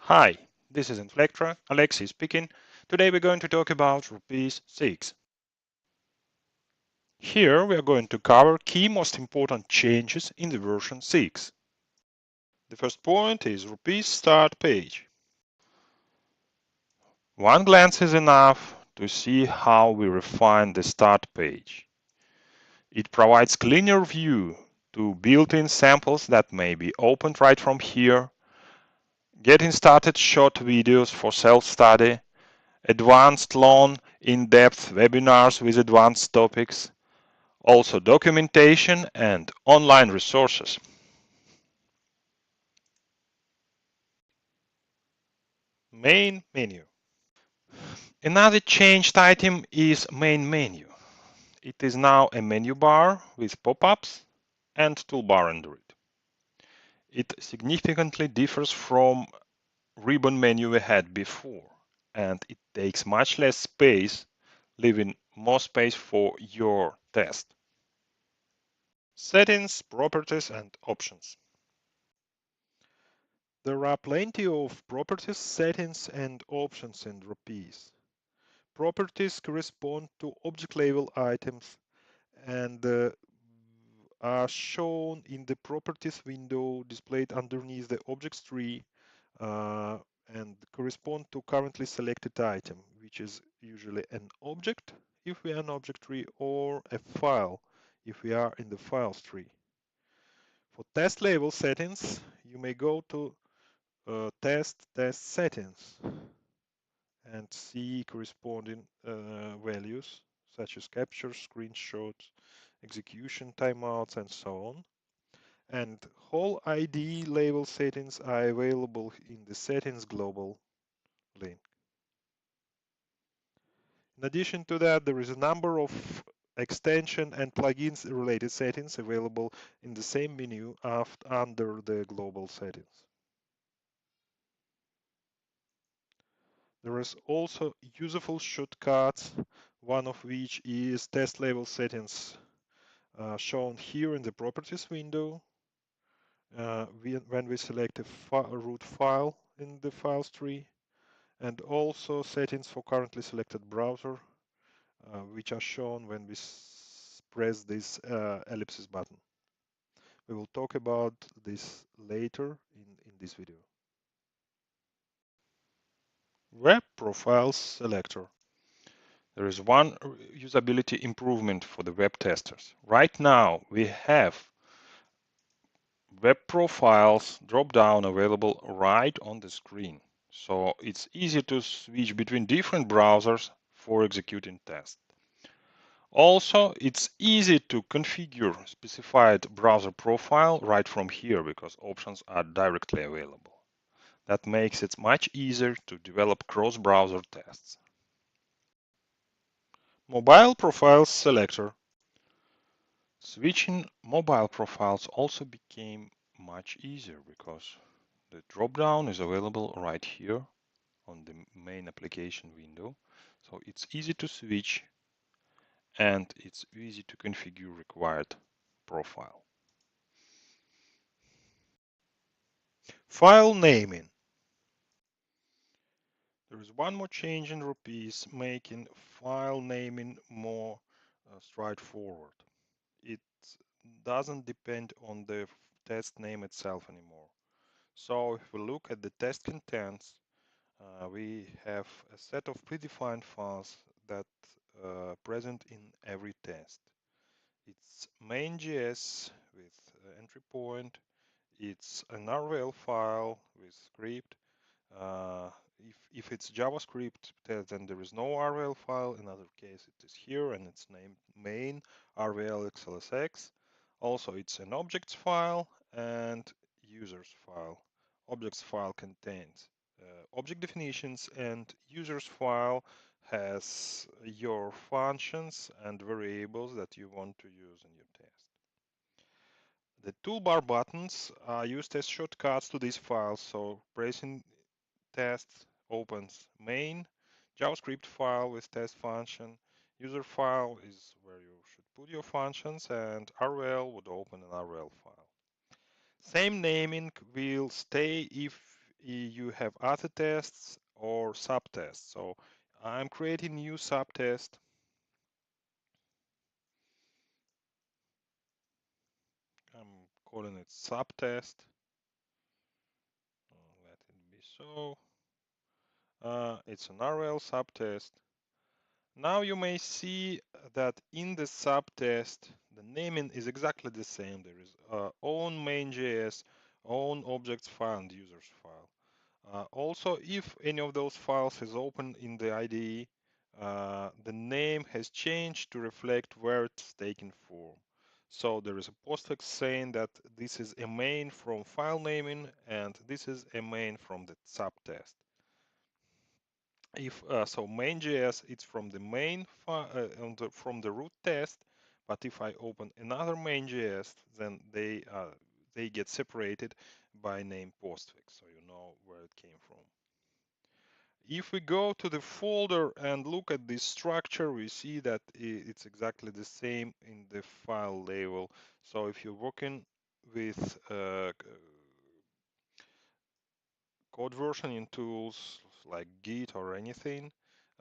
Hi, this is Inflectra, Alexei speaking. Today we're going to talk about Rapise 6. Here we are going to cover key most important changes in the version 6. The first point is Rapise start page. One glance is enough to see how we refine the start page. It provides cleaner view to built-in samples that may be opened right from here, getting started short videos for self-study, advanced long, in-depth webinars with advanced topics, also documentation and online resources. Main menu. Another changed item is main menu. It is now a menu bar with pop-ups and toolbar under it. It significantly differs from ribbon menu we had before, and it takes much less space, leaving more space for your test. Settings, properties, and options. There are plenty of properties, settings, and options in Rapise. Properties correspond to object level items and are shown in the properties window displayed underneath the objects tree and correspond to currently selected item, which is usually an object if we are in object tree or a file if we are in the files tree. For test level settings, you may go to test settings and see corresponding values such as capture, screenshots, execution timeouts, and so on. And whole ID label settings are available in the settings global link. In addition to that, there is a number of extension and plugins related settings available in the same menu under the global settings. There is also useful shortcuts, one of which is test level settings shown here in the properties window. When we select a root file in the files tree, and also settings for currently selected browser, which are shown when we press this ellipsis button. We will talk about this later in this video. Web Profiles Selector. There is one usability improvement for the web testers. Right now, we have web profiles drop-down available right on the screen. So it's easy to switch between different browsers for executing tests. Also, it's easy to configure specified browser profile right from here because options are directly available. That makes it much easier to develop cross-browser tests. Mobile Profiles Selector. Switching mobile profiles also became much easier because the drop-down is available right here on the main application window. So it's easy to switch and it's easy to configure required profile. File naming. There is one more change in Rapise making file naming more straightforward. It doesn't depend on the test name itself anymore. So if we look at the test contents, we have a set of predefined files that present in every test. It's main.js with entry point. It's an RVL file with script. If it's JavaScript, then there is no RVL file. In other case, it is here and it's named main RVL XLSX. Also, it's an objects file and users file. Objects file contains object definitions and users file has your functions and variables that you want to use in your test. The toolbar buttons are used as shortcuts to these files, so pressing test opens main, JavaScript file with test function, user file is where you should put your functions, and RVL would open an RVL file. Same naming will stay if you have other tests or subtests. So I'm creating new subtest. I'm calling it subtest. Let it be so. It's an RVL subtest. Now you may see that in the subtest, the naming is exactly the same. There is own main.js, own objects file, and users file. Also, if any of those files is open in the IDE, the name has changed to reflect where it's taken from. So there is a postfix saying that this is a main from file naming, and this is a main from the subtest. If so, main.js it's from the main from the root test, but if I open another main.js, then they get separated by name postfix, so you know where it came from. If we go to the folder and look at this structure, we see that it's exactly the same in the file label. So if you're working with code versioning tools like Git or anything,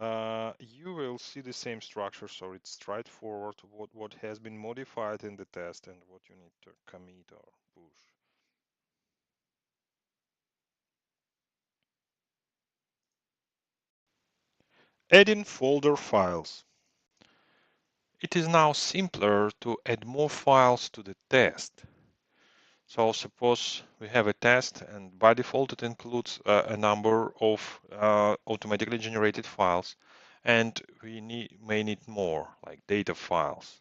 you will see the same structure. So it's straightforward what has been modified in the test and what you need to commit or push. Adding folder files. It is now simpler to add more files to the test. So suppose we have a test and by default it includes a number of automatically generated files, and we may need more like data files.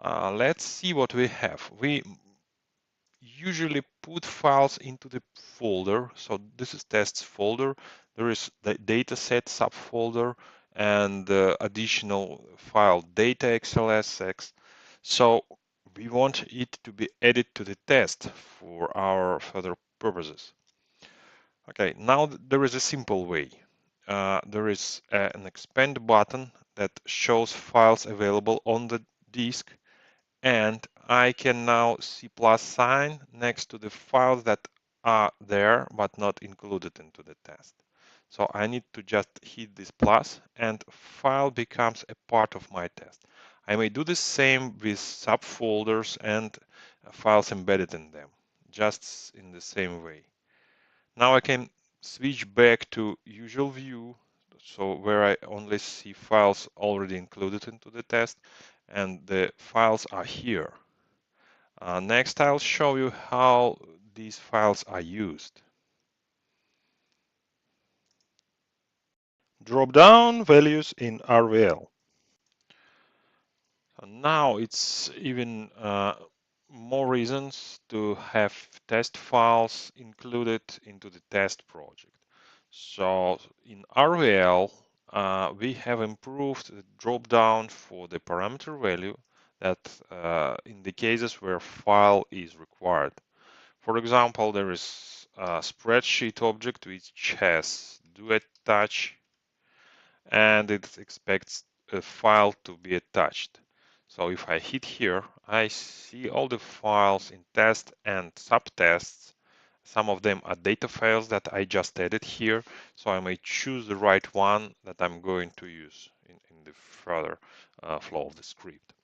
Let's see what we have. We usually put files into the folder. So this is tests folder. There is the dataset subfolder and additional file data xlsx. So we want it to be added to the test for our further purposes. Okay, now there is a simple way. There is an expand button that shows files available on the disk, and I can now see plus sign next to the files that are there but not included into the test. So I need to just hit this plus and file becomes a part of my test. I may do the same with subfolders and files embedded in them, just in the same way. Now I can switch back to usual view, so where I only see files already included into the test, and the files are here. Next, I'll show you how these files are used. Drop-down values in RVL. Now it's even more reasons to have test files included into the test project. So in RVL, we have improved the drop-down for the parameter value that in the cases where file is required. For example, there is a spreadsheet object which has do attach, and it expects a file to be attached. So if I hit here, I see all the files in test and subtests. Some of them are data files that I just added here, so I may choose the right one that I'm going to use in the further flow of the script.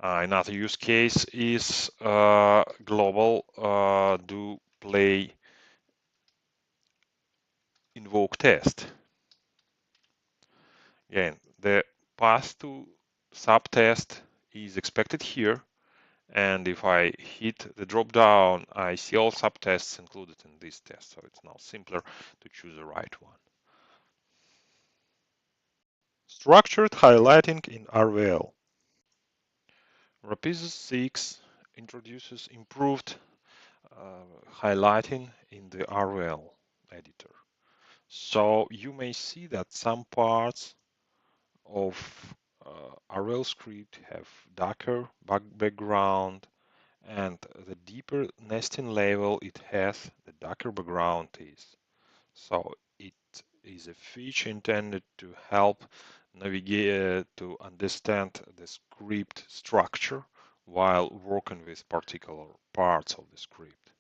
Another use case is global do play invoke test. Again, the path to subtest is expected here, and if I hit the drop down, I see all subtests included in this test, so it's now simpler to choose the right one. Structured highlighting in RVL. Rapise 6 introduces improved highlighting in the RVL editor. So you may see that some parts of RVL script have darker background, and the deeper nesting level it has, the darker background is. So it is a feature intended to help navigate to understand the script structure while working with particular parts of the script.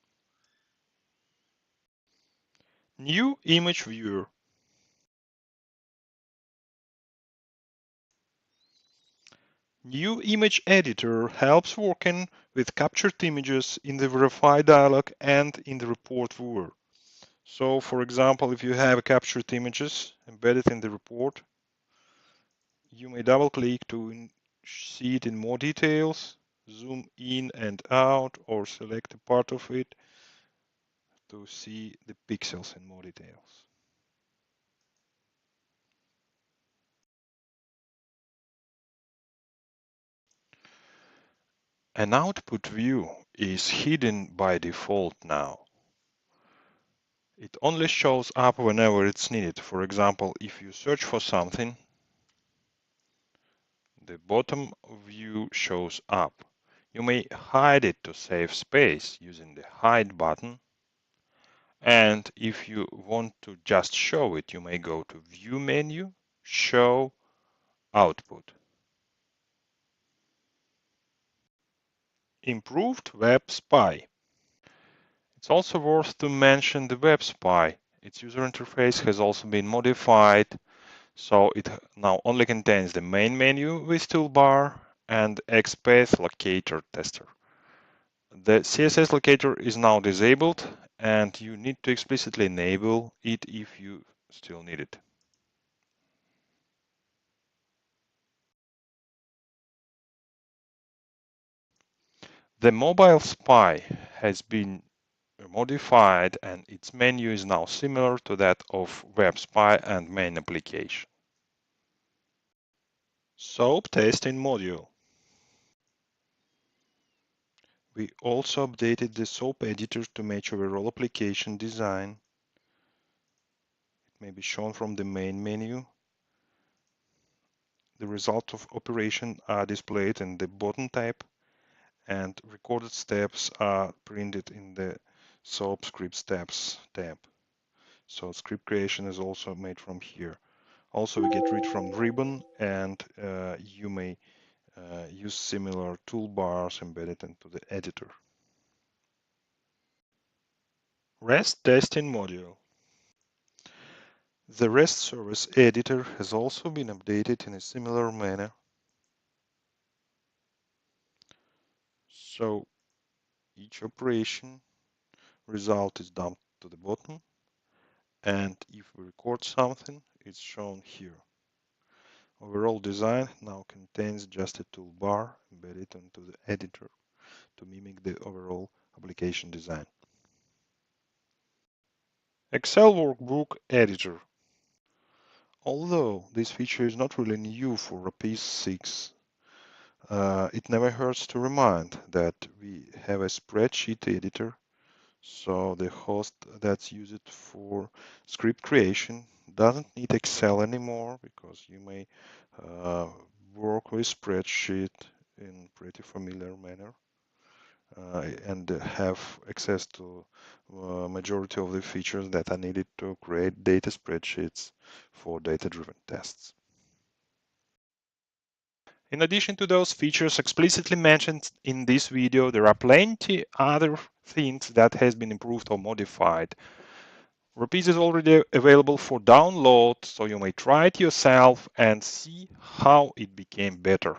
New image viewer. New image editor helps working with captured images in the verify dialog and in the report viewer. So for example, if you have captured images embedded in the report, you may double click to see it in more details, zoom in and out, or select a part of it to see the pixels in more details. An output view is hidden by default now. It only shows up whenever it's needed. For example, if you search for something, the bottom view shows up. You may hide it to save space using the hide button. And if you want to just show it, you may go to View menu, Show Output. Improved Web Spy. It's also worth to mention the Web Spy. Its user interface has also been modified, so it now only contains the main menu with toolbar and XPath locator tester. The CSS locator is now disabled, and you need to explicitly enable it if you still need it. The mobile spy has been modified, and its menu is now similar to that of Web Spy and main application. SOAP testing module. We also updated the SOAP editor to match overall application design. It may be shown from the main menu. The results of operation are displayed in the bottom tab, and recorded steps are printed in the SOAP script steps tab. So script creation is also made from here. Also, we get rid from ribbon, and you may use similar toolbars embedded into the editor. REST testing module. The REST service editor has also been updated in a similar manner. So each operation result is dumped to the bottom, and if we record something, it's shown here. Overall design now contains just a toolbar embedded into the editor to mimic the overall application design. Excel Workbook Editor. Although this feature is not really new for Rapise 6, it never hurts to remind that we have a spreadsheet editor, so the host that's used for script creation doesn't need Excel anymore, because you may work with spreadsheet in pretty familiar manner and have access to majority of the features that are needed to create data spreadsheets for data-driven tests. In addition to those features explicitly mentioned in this video, there are plenty other things that has been improved or modified. Rapise is already available for download, so you may try it yourself and see how it became better.